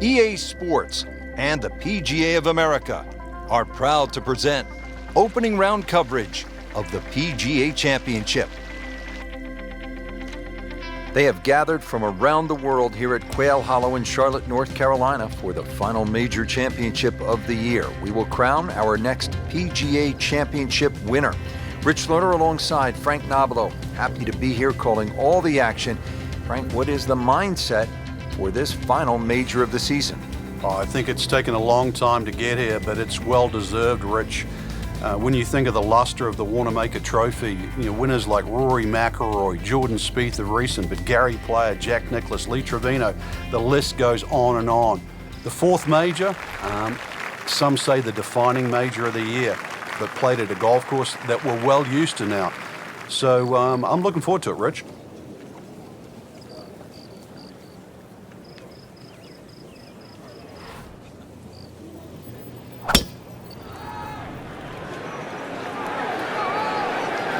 EA Sports and the PGA of America are proud to present opening round coverage of the PGA Championship. They have gathered from around the world here at Quail Hollow in Charlotte, North Carolina for the final major championship of the year. We will crown our next PGA Championship winner. Rich Lerner alongside Frank Nobilo. Happy to be here calling all the action. Frank, what is the mindset for this final major of the season? Oh, I think it's taken a long time to get here, but it's well deserved, Rich. When you think of the luster of the Wanamaker Trophy, winners like Rory McIlroy, Jordan Spieth of recent, but Gary Player, Jack Nicklaus, Lee Trevino, the list goes on and on. The fourth major, some say the defining major of the year, but played at a golf course that we're well used to now. So I'm looking forward to it, Rich.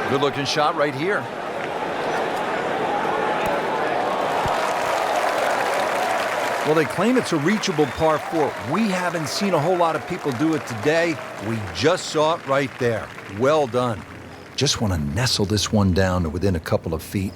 Good looking shot right here. Well, they claim it's a reachable par 4. We haven't seen a whole lot of people do it today. We just saw it right there. Well done. Just want to nestle this one down to within a couple of feet.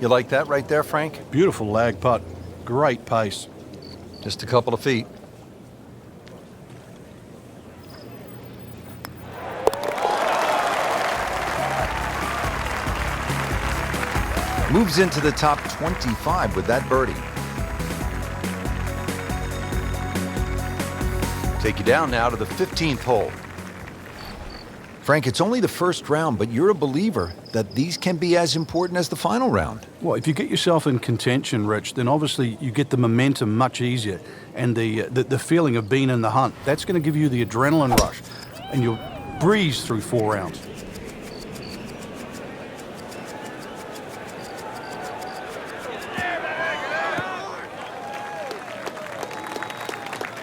You like that right there, Frank? Beautiful lag putt. Great pace. Just a couple of feet. Moves into the top 25 with that birdie. Take you down now to the 15th hole. Frank, it's only the first round, but you're a believer that these can be as important as the final round. Well, if you get yourself in contention, Rich, then obviously you get the momentum much easier and the feeling of being in the hunt. That's going to give you the adrenaline rush, and you'll breeze through 4 rounds.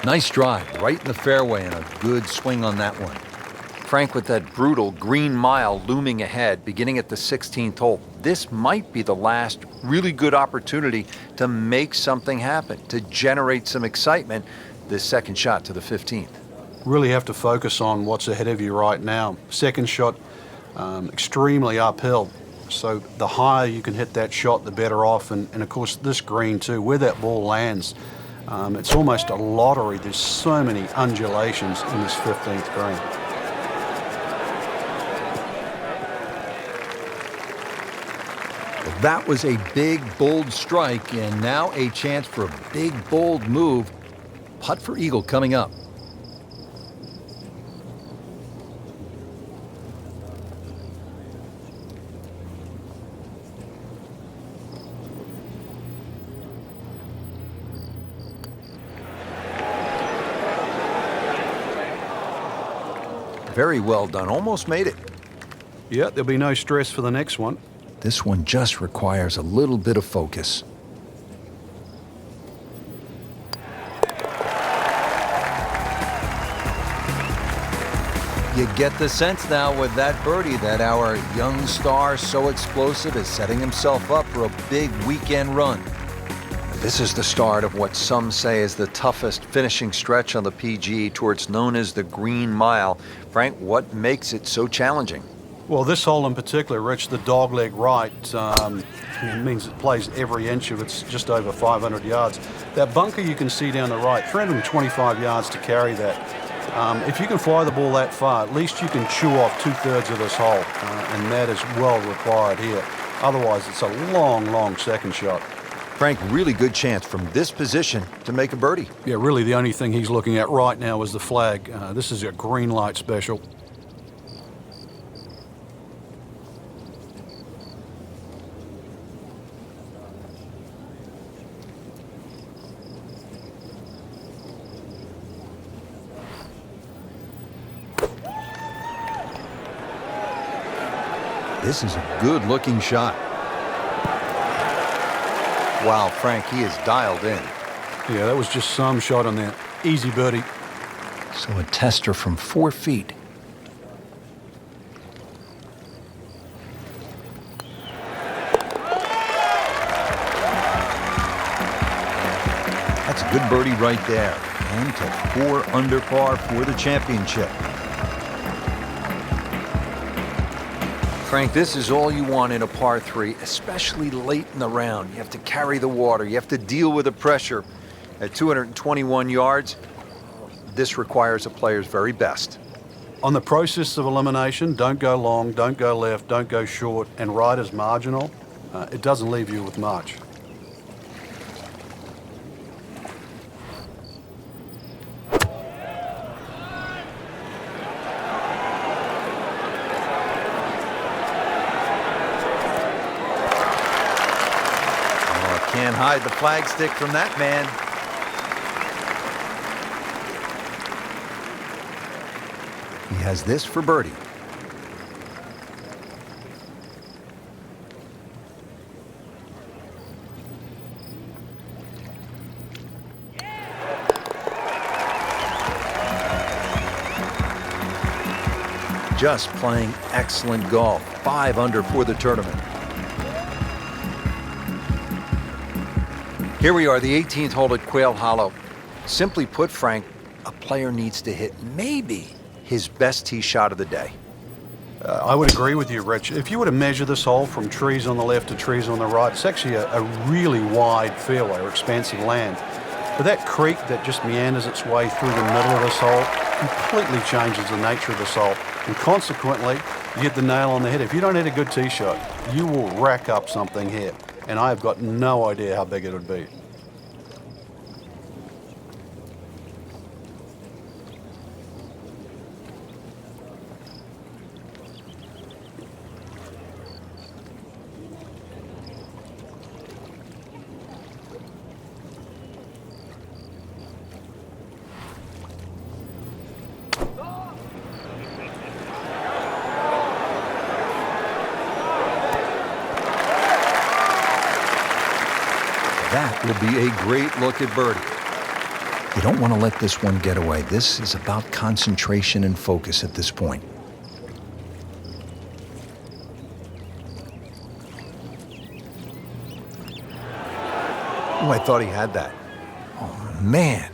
Nice drive, right in the fairway, and a good swing on that one. Frank, with that brutal green mile looming ahead, beginning at the 16th hole, this might be the last really good opportunity to make something happen, to generate some excitement, this second shot to the 15th. Really have to focus on what's ahead of you right now. Second shot, extremely uphill. So the higher you can hit that shot, the better off. And of course, this green too, where that ball lands, it's almost a lottery. There's so many undulations in this 15th green. That was a big, bold strike, and now a chance for a big, bold move. Putt for eagle coming up. Very well done. Almost made it. Yeah, there'll be no stress for the next one. This one just requires a little bit of focus. You get the sense now with that birdie that our young star, so explosive, is setting himself up for a big weekend run. This is the start of what some say is the toughest finishing stretch on the PGA Tour. It's known as the Green Mile. Frank, what makes it so challenging? Well, this hole in particular, Rich, the dogleg right, it means it plays every inch of it's just over 500 yards. That bunker you can see down the right, 325 yards to carry that. If you can fly the ball that far, at least you can chew off 2/3 of this hole, and that is well required here. Otherwise, it's a long, long second shot. Frank, really good chance from this position to make a birdie. Yeah, really the only thing he's looking at right now is the flag. This is a green light special. This is a good-looking shot. Wow, Frank, he is dialed in. Yeah, that was just some shot on that. Easy birdie. So a tester from 4 feet. That's a good birdie right there. And to 4 under par for the championship. Frank, this is all you want in a par 3, especially late in the round. You have to carry the water. You have to deal with the pressure. At 221 yards, this requires a player's very best. On the process of elimination, don't go long, don't go left, don't go short, and right is marginal. It doesn't leave you with much. Can't hide the flagstick from that man. He has this for birdie. Just playing excellent golf. 5 under for the tournament. Here we are, the 18th hole at Quail Hollow. Simply put, Frank, a player needs to hit maybe his best tee shot of the day. I would agree with you, Rich. If you were to measure this hole from trees on the left to trees on the right, it's actually a really wide fairway or expansive land. But that creek that just meanders its way through the middle of this hole completely changes the nature of this hole. And consequently, you hit the nail on the head. If you don't hit a good tee shot, you will rack up something here. And I've got no idea how big it would be. That will be a great look at birdie. You don't want to let this one get away. This is about concentration and focus at this point. Oh, I thought he had that. Oh, man.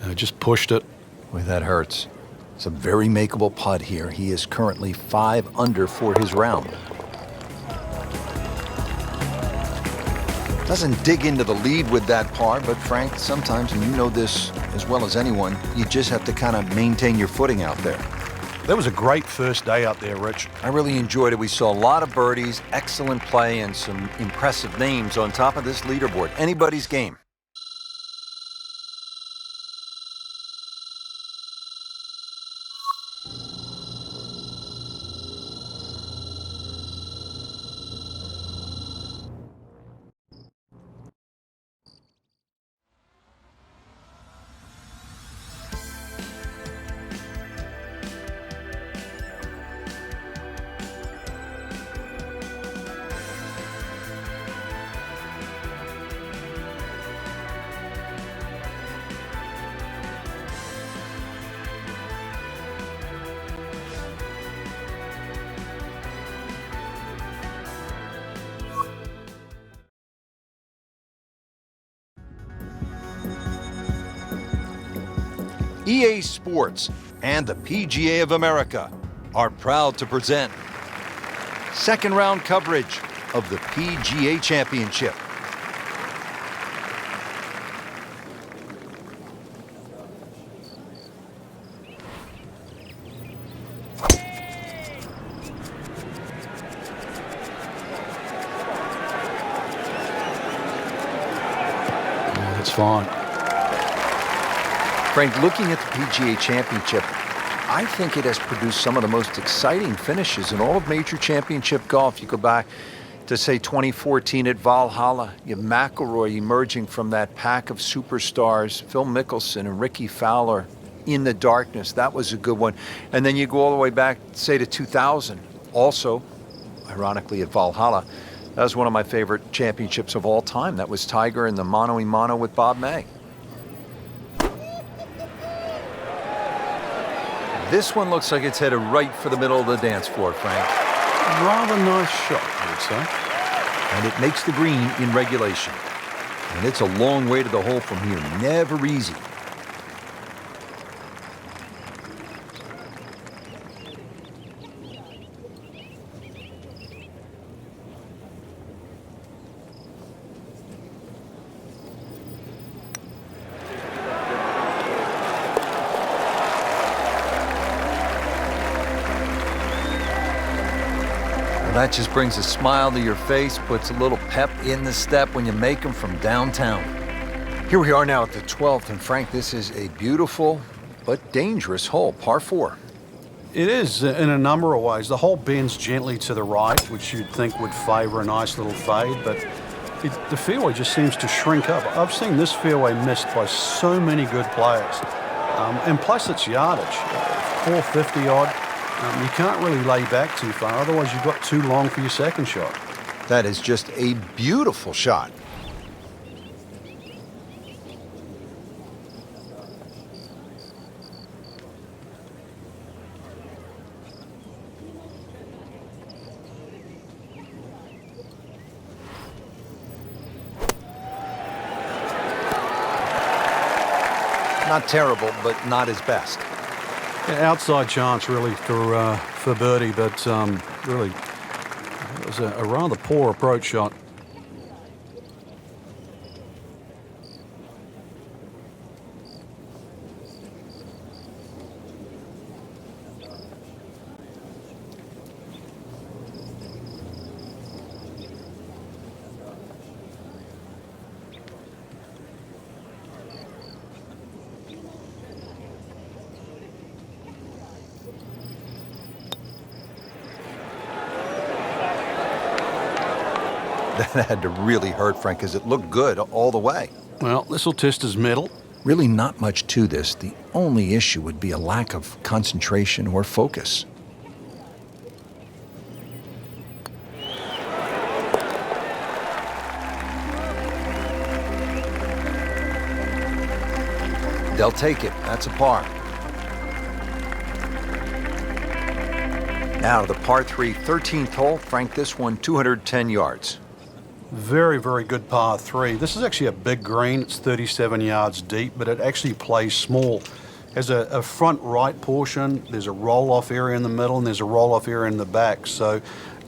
I just pushed it. Boy, that hurts. It's a very makeable putt here. He is currently 5 under for his round. Doesn't dig into the lead with that par, but Frank, sometimes, and you know this as well as anyone, you just have to kind of maintain your footing out there. That was a great first day out there, Rich. I really enjoyed it. We saw a lot of birdies, excellent play, and some impressive names on top of this leaderboard. Anybody's game. EA Sports and the PGA of America are proud to present second round coverage of the PGA Championship. That's fine. Frank, looking at the PGA Championship, I think it has produced some of the most exciting finishes in all of major championship golf. You go back to, say, 2014 at Valhalla. You have McIlroy emerging from that pack of superstars, Phil Mickelson and Ricky Fowler in the darkness. That was a good one. And then you go all the way back, say, to 2000. Also, ironically at Valhalla. That was one of my favorite championships of all time. That was Tiger in the mano-a-mano with Bob May. This one looks like it's headed right for the middle of the dance floor, Frank. Rather nice shot, I would say. And it makes the green in regulation. And it's a long way to the hole from here. Never easy. That just brings a smile to your face, puts a little pep in the step when you make them from downtown. Here we are now at the 12th, and Frank, this is a beautiful but dangerous hole, par 4. It is in a number of ways. The hole bends gently to the right, which you'd think would favor a nice little fade, but the fairway just seems to shrink up. I've seen this fairway missed by so many good players. And plus its yardage, 450 odd. You can't really lay back too far, otherwise you've got too long for your second shot. That is just a beautiful shot. Not terrible, but not his best. Yeah, outside chance really for birdie, but really it was a rather poor approach shot. That had to really hurt, Frank, because it looked good all the way. Well, this will test his mettle. Really not much to this. The only issue would be a lack of concentration or focus. They'll take it. That's a par. Now the par 3 13th hole. Frank, this one 210 yards. Very, very good par 3. This is actually a big green. It's 37 yards deep, but it actually plays small. Has a front right portion. There's a roll-off area in the middle, and there's a roll-off area in the back. So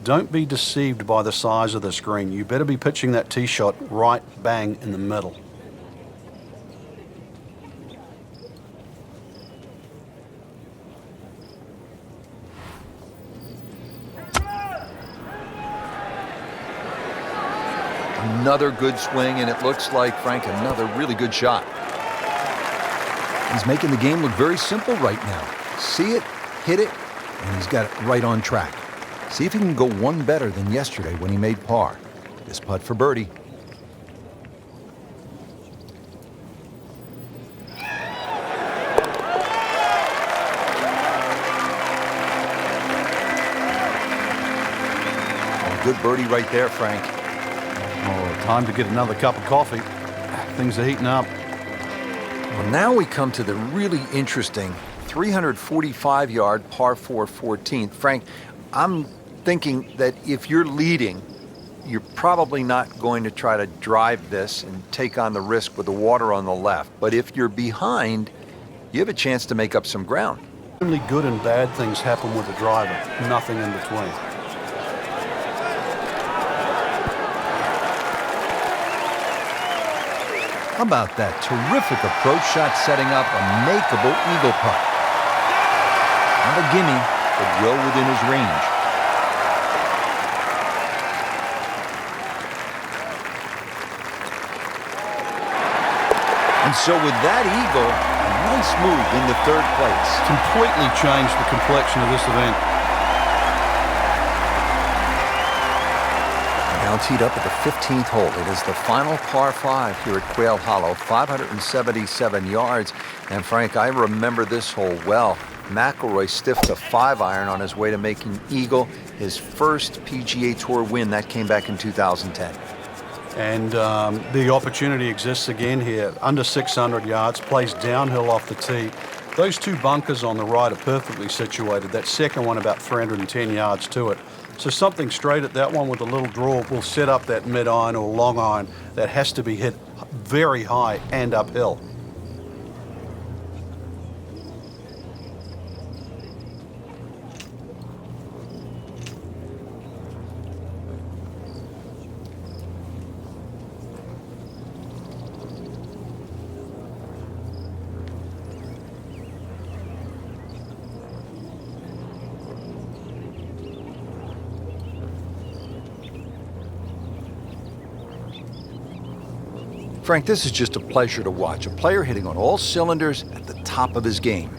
don't be deceived by the size of this green. You better be pitching that tee shot right bang in the middle. Another good swing, and it looks like, Frank, another really good shot. He's making the game look very simple right now. See it, hit it, and he's got it right on track. See if he can go one better than yesterday when he made par. This putt for birdie. Oh, good birdie right there, Frank. Oh, time to get another cup of coffee. Things are heating up. Well, now we come to the really interesting 345-yard par 4 14th. Frank, I'm thinking that if you're leading, you're probably not going to try to drive this and take on the risk with the water on the left. But if you're behind, you have a chance to make up some ground. Only good and bad things happen with the driver, nothing in between. How about that terrific approach shot setting up a makeable eagle putt? Not a gimme, but well within his range. And so with that eagle, a nice move into third place. Completely changed the complexion of this event. Now teed up at the 15th hole. It is the final par 5 here at Quail Hollow, 577 yards. And Frank, I remember this hole well. McIlroy stiffed a 5-iron on his way to making eagle. his first PGA Tour win. That came back in 2010. And the opportunity exists again here. Under 600 yards, plays downhill off the tee. Those two bunkers on the right are perfectly situated. That second one about 310 yards to it. So something straight at that one with a little draw will set up that mid-iron or long iron that has to be hit very high and uphill. Frank, this is just a pleasure to watch. A player hitting on all cylinders at the top of his game.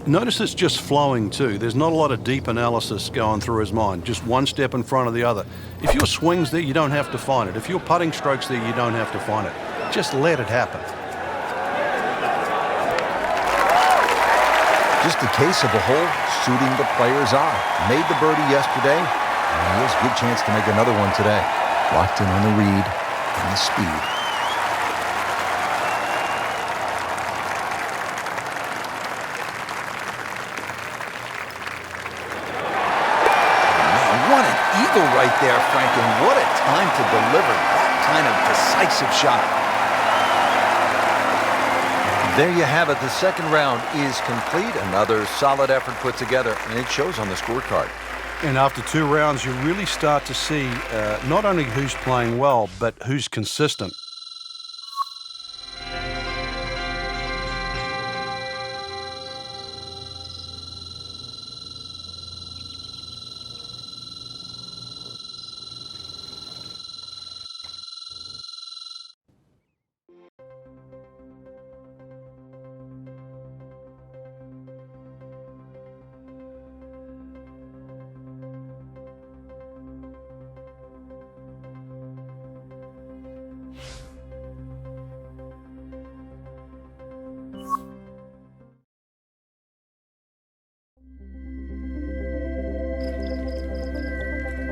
Notice it's just flowing too. There's not a lot of deep analysis going through his mind. Just one step in front of the other. If your swing's there, you don't have to find it. If your putting stroke's there, you don't have to find it. Just let it happen. Just a case of a hole suiting the player's eye. Made the birdie yesterday, and he has a good chance to make another one today. Locked in on the read and the speed. Right there, Frank, and what a time to deliver that kind of decisive shot. There you have it. The second round is complete. Another solid effort put together, and it shows on the scorecard. And after 2 rounds, you really start to see not only who's playing well, but who's consistent.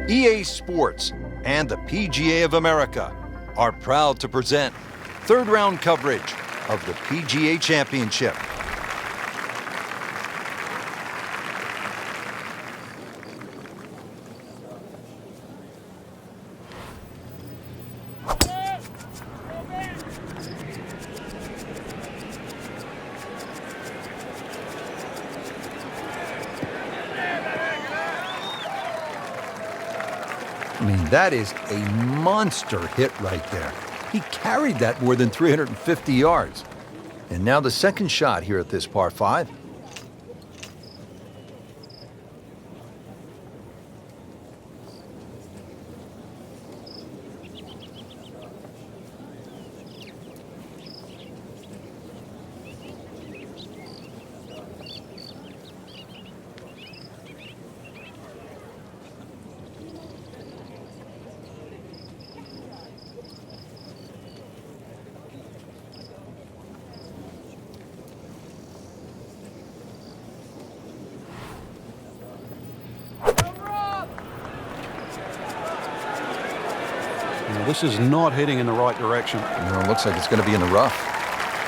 EA Sports and the PGA of America are proud to present third round coverage of the PGA Championship. I mean, that is a monster hit right there. He carried that more than 350 yards. And now the second shot here at this par 5. This is not heading in the right direction. It looks like it's going to be in the rough.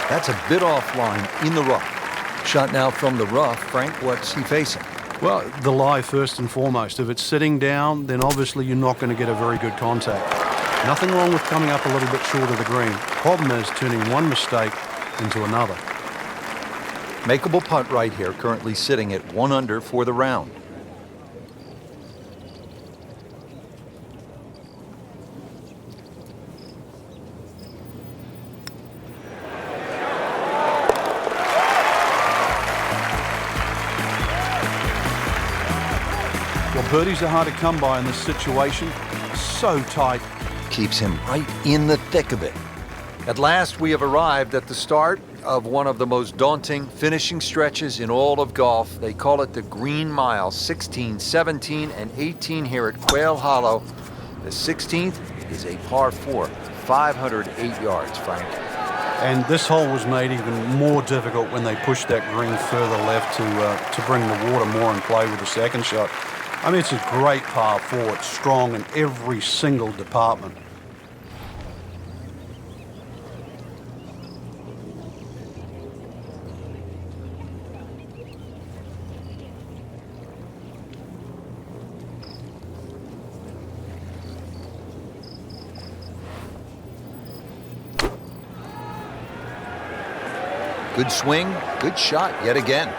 That's a bit offline in the rough. Shot now from the rough. Frank, what's he facing? Well, the lie first and foremost. If it's sitting down, then obviously you're not going to get a very good contact. Nothing wrong with coming up a little bit short of the green. Problem is turning one mistake into another. Makeable putt right here, currently sitting at 1 under for the round. Well, birdies are hard to come by in this situation. So tight. Keeps him right in the thick of it. At last, we have arrived at the start of one of the most daunting finishing stretches in all of golf. They call it the Green Mile, 16, 17, and 18 here at Quail Hollow. The 16th is a par 4, 508 yards, Frank. And this hole was made even more difficult when they pushed that green further left to bring the water more in play with the second shot. I mean, it's a great par 4. It's strong in every single department. Good swing, good shot yet again.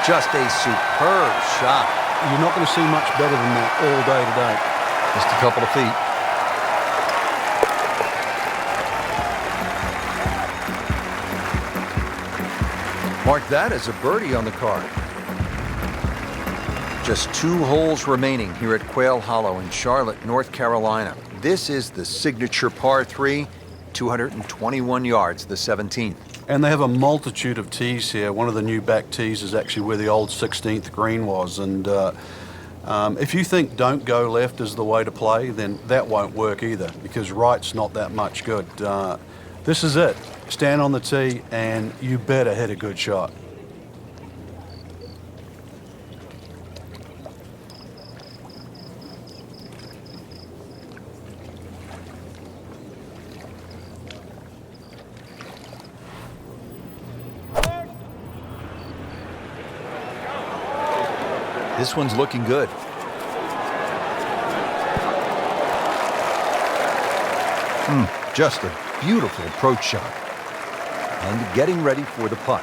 Just a superb shot. You're not going to see much better than that all day today. Just a couple of feet. Mark that as a birdie on the card. Just 2 holes remaining here at Quail Hollow in Charlotte, North Carolina. This is the signature par 3, 221 yards, the 17th. And they have a multitude of tees here. One of the new back tees is actually where the old 16th green was. And if you think don't go left is the way to play, then that won't work either, because right's not that much good. This is it. Stand on the tee and you better hit a good shot. This one's looking good. Just a beautiful approach shot. And getting ready for the putt.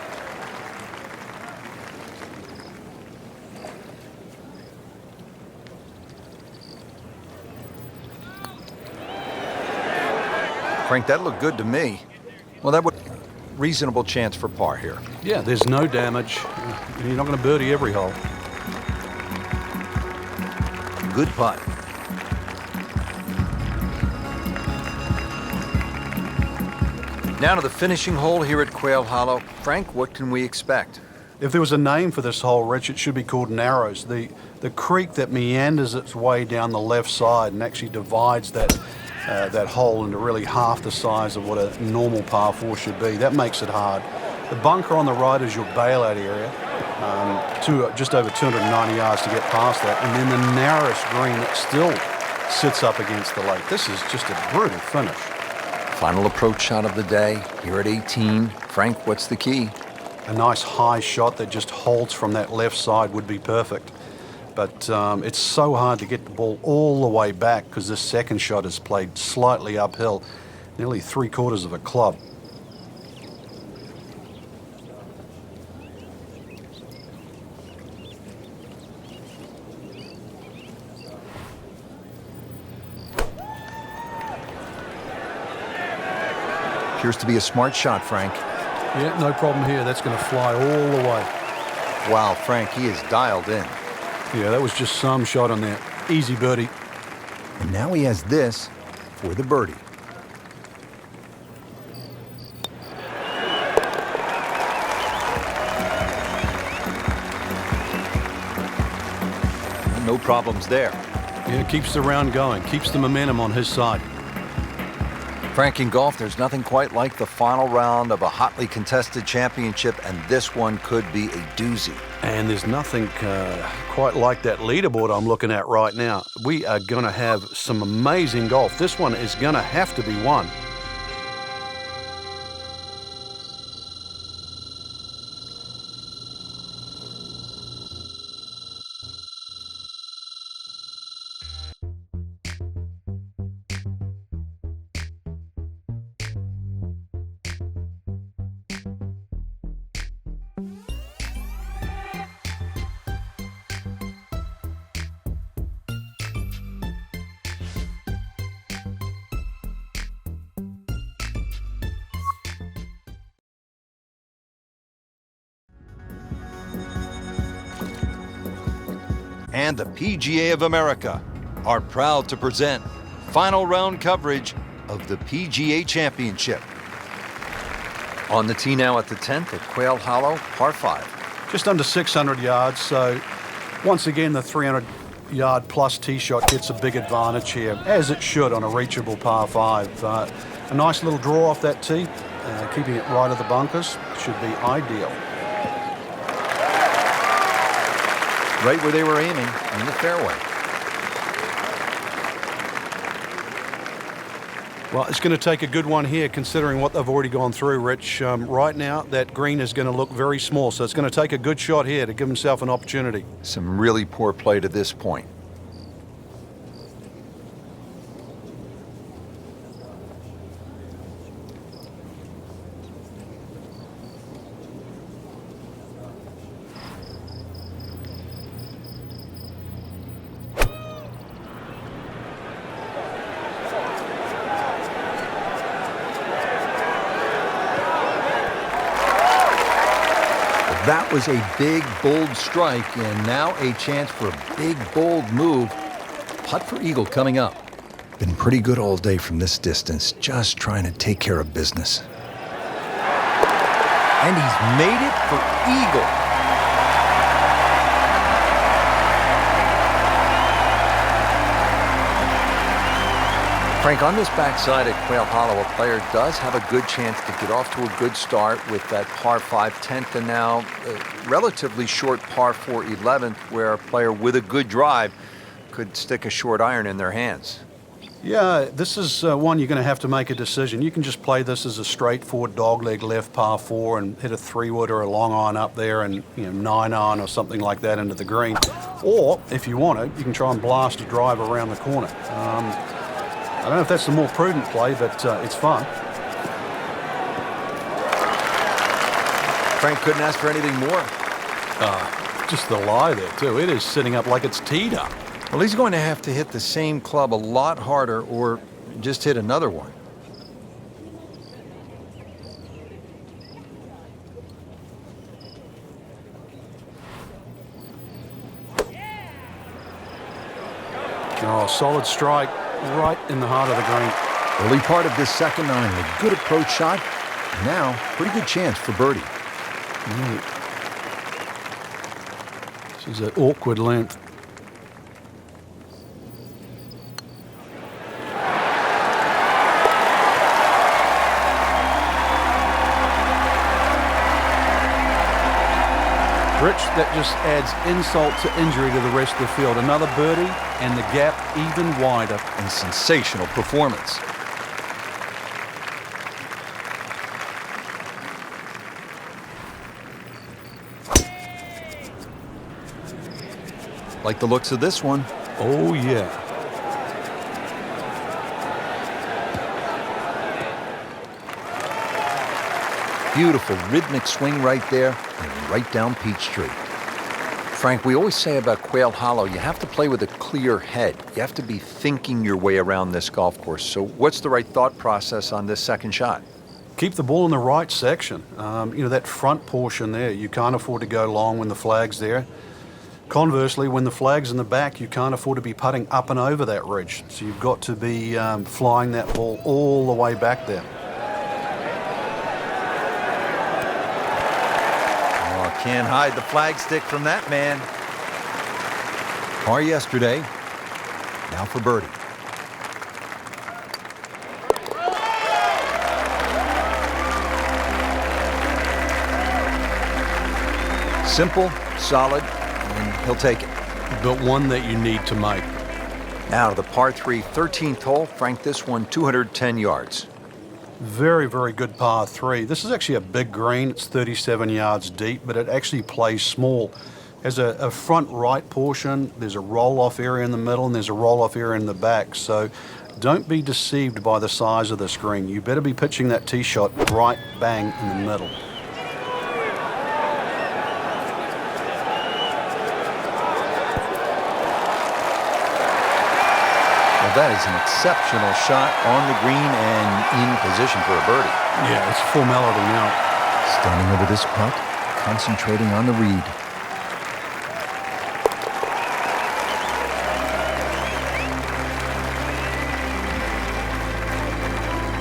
Frank, that looked good to me. Well, that would reasonable chance for par here. Yeah, there's no damage. You're not going to birdie every hole. Good putt. Now to the finishing hole here at Quail Hollow. Frank, what can we expect? If there was a name for this hole, Rich, it should be called Narrows. The creek that meanders its way down the left side and actually divides that hole into really half the size of what a normal par 4 should be. That makes it hard. The bunker on the right is your bailout area. Just over 290 yards to get past that, and then the narrowest green that still sits up against the lake. This is just a brutal finish. Final approach shot of the day here at 18. Frank, what's the key? A nice high shot that just holds from that left side would be perfect. But it's so hard to get the ball all the way back because this second shot is played slightly uphill, nearly 3/4 of a club. Appears to be a smart shot, Frank. Yeah, no problem here. That's going to fly all the way. Wow, Frank, he is dialed in. Yeah, that was just some shot on that. Easy birdie. And now he has this for the birdie. No problems there. Yeah, keeps the round going, keeps the momentum on his side. Frank, in golf, there's nothing quite like the final round of a hotly contested championship, and this one could be a doozy. And there's nothing quite like that leaderboard I'm looking at right now. We are going to have some amazing golf. This one is going to have to be won. And the PGA of America are proud to present final round coverage of the PGA Championship. On the tee now at the 10th at Quail Hollow, par 5. Just under 600 yards, so once again the 300-yard plus tee shot gets a big advantage here, as it should on a reachable par 5. A nice little draw off that tee, keeping it right of the bunkers should be ideal. right where they were aiming, in the fairway. Well, it's going to take a good one here considering what they've already gone through, Rich. Right now, that green is going to look very small, so it's going to take a good shot here to give himself an opportunity. Some really poor play to this point. That was a big, bold strike, and now a chance for a big, bold move. Putt for eagle coming up. Been pretty good all day from this distance, just trying to take care of business. And he's made it for eagle. Frank, on this backside at Quail Hollow, a player does have a good chance to get off to a good start with that par 5 10th and now a relatively short par 4 11th, where a player with a good drive could stick a short iron in their hands. Yeah, this is one you're going to have to make a decision. You can just play this as a straightforward dogleg left par 4 and hit a 3-wood or a long iron up there and 9-iron or something like that into the green. Or, if you want it, you can try and blast a drive around the corner. I don't know if that's the more prudent play, but it's fun. Frank couldn't ask for anything more. Just the lie there, too. It is sitting up like it's teed up. Well, he's going to have to hit the same club a lot harder or just hit another one. Oh, solid strike. Right in the heart of the green. Early part of this second nine, a good approach shot. Now, pretty good chance for birdie. This is an awkward length. Rich, that just adds insult to injury to the rest of the field. Another birdie, and the gap even wider. And sensational performance. Like the looks of this one. Oh, yeah. Beautiful rhythmic swing right there and right down Peachtree. Frank, we always say about Quail Hollow, you have to play with a clear head. You have to be thinking your way around this golf course. So what's the right thought process on this second shot? Keep the ball in the right section. That front portion there, you can't afford to go long when the flag's there. Conversely, when the flag's in the back, you can't afford to be putting up and over that ridge. So you've got to be flying that ball all the way back there. Can't hide the flagstick from that man. Par yesterday, now for birdie. Simple, solid, and he'll take it. But one that you need to make. Now to the par 3 13th hole. Frank, this one 210 yards. Very, very good par 3. This is actually a big green. It's 37 yards deep, but it actually plays small. There's a front right portion, there's a roll-off area in the middle, and there's a roll-off area in the back. So don't be deceived by the size of this green. You better be pitching that tee shot right bang in the middle. That is an exceptional shot on the green and in position for a birdie. Yeah, it's formality now. Standing over this putt, concentrating on the read.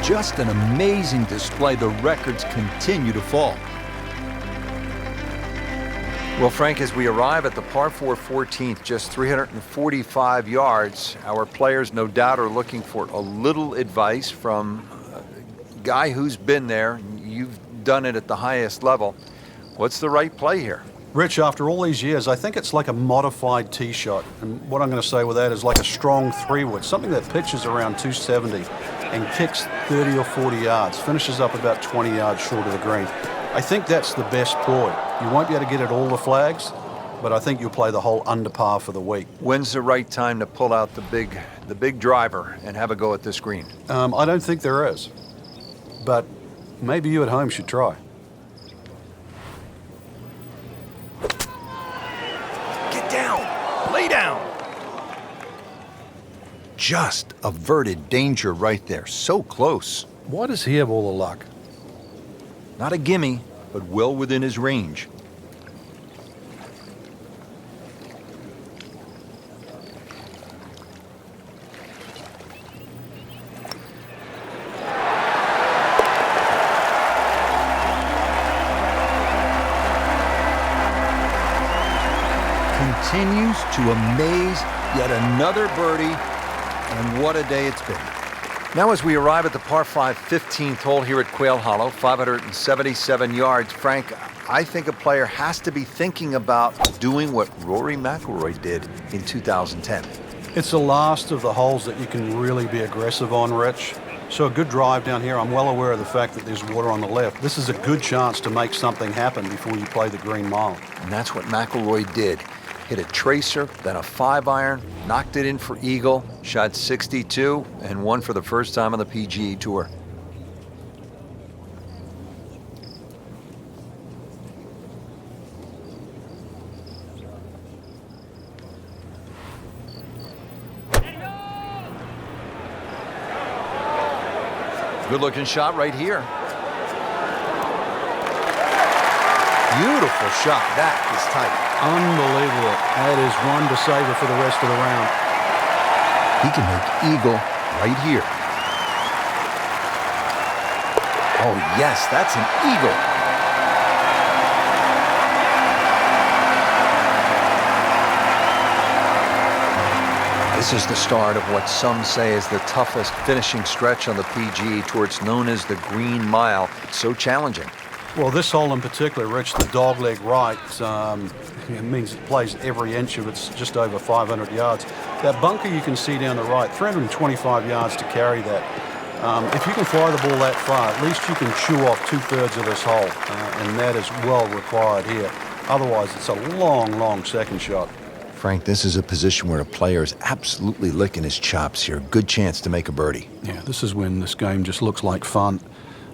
Just an amazing display. The records continue to fall. Well, Frank, as we arrive at the par 4 14th, just 345 yards, our players no doubt are looking for a little advice from a guy who's been there. You've done it at the highest level. What's the right play here? Rich, after all these years, I think it's like a modified tee shot. And what I'm going to say with that is like a strong 3-wood, something that pitches around 270 and kicks 30 or 40 yards, finishes up about 20 yards short of the green. I think that's the best ploy. You won't be able to get at all the flags, but I think you'll play the hole under par for the week. When's the right time to pull out the big driver and have a go at this green? I don't think there is, but maybe you at home should try. Get down! Lay down! Just averted danger right there. So close. Why does he have all the luck? Not a gimme, but well within his range. Continues to amaze, yet another birdie, and what a day it's been. Now as we arrive at the par 5 15th hole here at Quail Hollow, 577 yards, Frank, I think a player has to be thinking about doing what Rory McIlroy did in 2010. It's the last of the holes that you can really be aggressive on, Rich. So a good drive down here. I'm well aware of the fact that there's water on the left. This is a good chance to make something happen before you play the green mile. And that's what McIlroy did. Hit a tracer, then a 5-iron, knocked it in for eagle, shot 62, and won for the first time on the PGA Tour. Good-looking shot right here. Beautiful shot. That is tight. Unbelievable. That is one to savor for the rest of the round. He can make eagle right here. Oh, yes, that's an eagle. This is the start of what some say is the toughest finishing stretch on the PGA Tour. It's known as the Green Mile. It's so challenging. Well, this hole in particular, Rich, the dogleg right, it means it plays every inch of it's just over 500 yards. That bunker you can see down the right, 325 yards to carry that. If you can fly the ball that far, at least you can chew off 2/3 of this hole, and that is well required here. Otherwise, it's a long, long second shot. Frank, this is a position where a player is absolutely licking his chops here. Good chance to make a birdie. Yeah, this is when this game just looks like fun.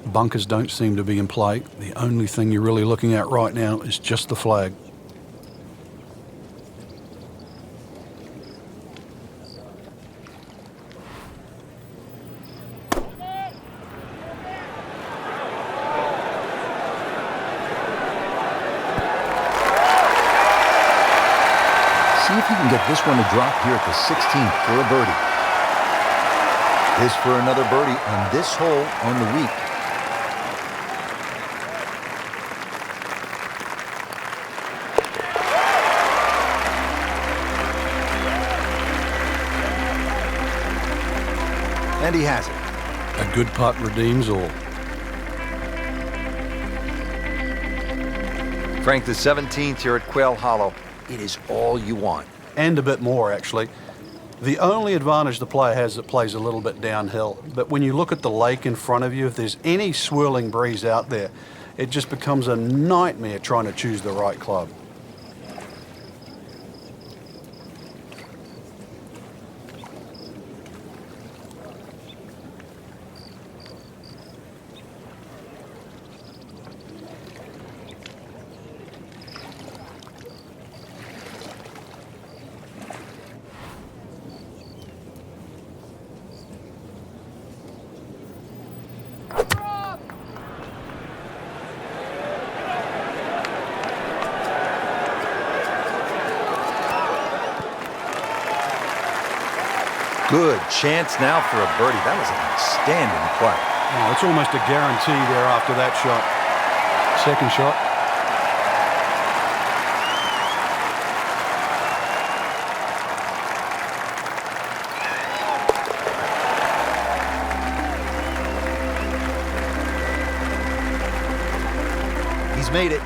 Bunkers don't seem to be in play. The only thing you're really looking at right now is just the flag. See if he can get this one to drop here at the 16th for a birdie. This for another birdie on this hole on the week. And he has it. A good putt redeems all. Frank, the 17th here at Quail Hollow. It is all you want. And a bit more, actually. The only advantage the player has, it plays a little bit downhill. But when you look at the lake in front of you, if there's any swirling breeze out there, it just becomes a nightmare trying to choose the right club. Good chance now for a birdie. That was an outstanding play. Oh, it's almost a guarantee there after that shot. Second shot. He's made it.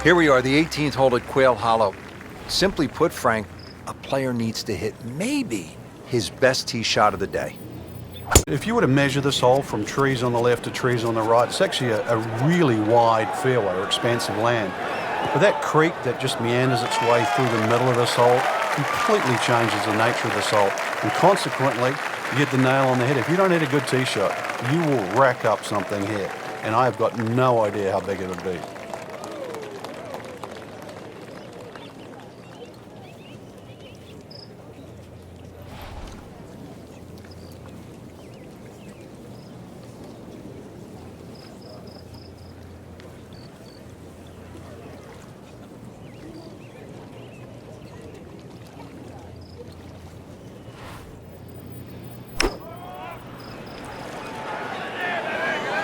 Here we are, the 18th hole at Quail Hollow. Simply put, Frank, a player needs to hit maybe his best tee shot of the day. If you were to measure this hole from trees on the left to trees on the right, it's actually a really wide fairway or expansive land. But that creek that just meanders its way through the middle of this hole completely changes the nature of this hole. And consequently, you hit the nail on the head. If you don't hit a good tee shot, you will rack up something here. And I've got no idea how big it would be.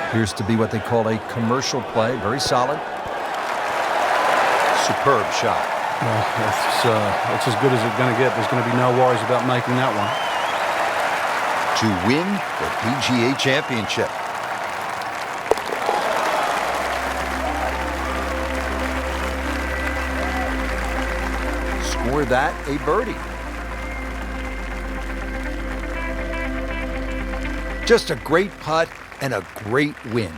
Appears to be what they call a commercial play. Very solid. Superb shot. Well, it's as good as it's going to get. There's going to be no worries about making that one. To win the PGA Championship. Score that a birdie. Just a great putt and a great win.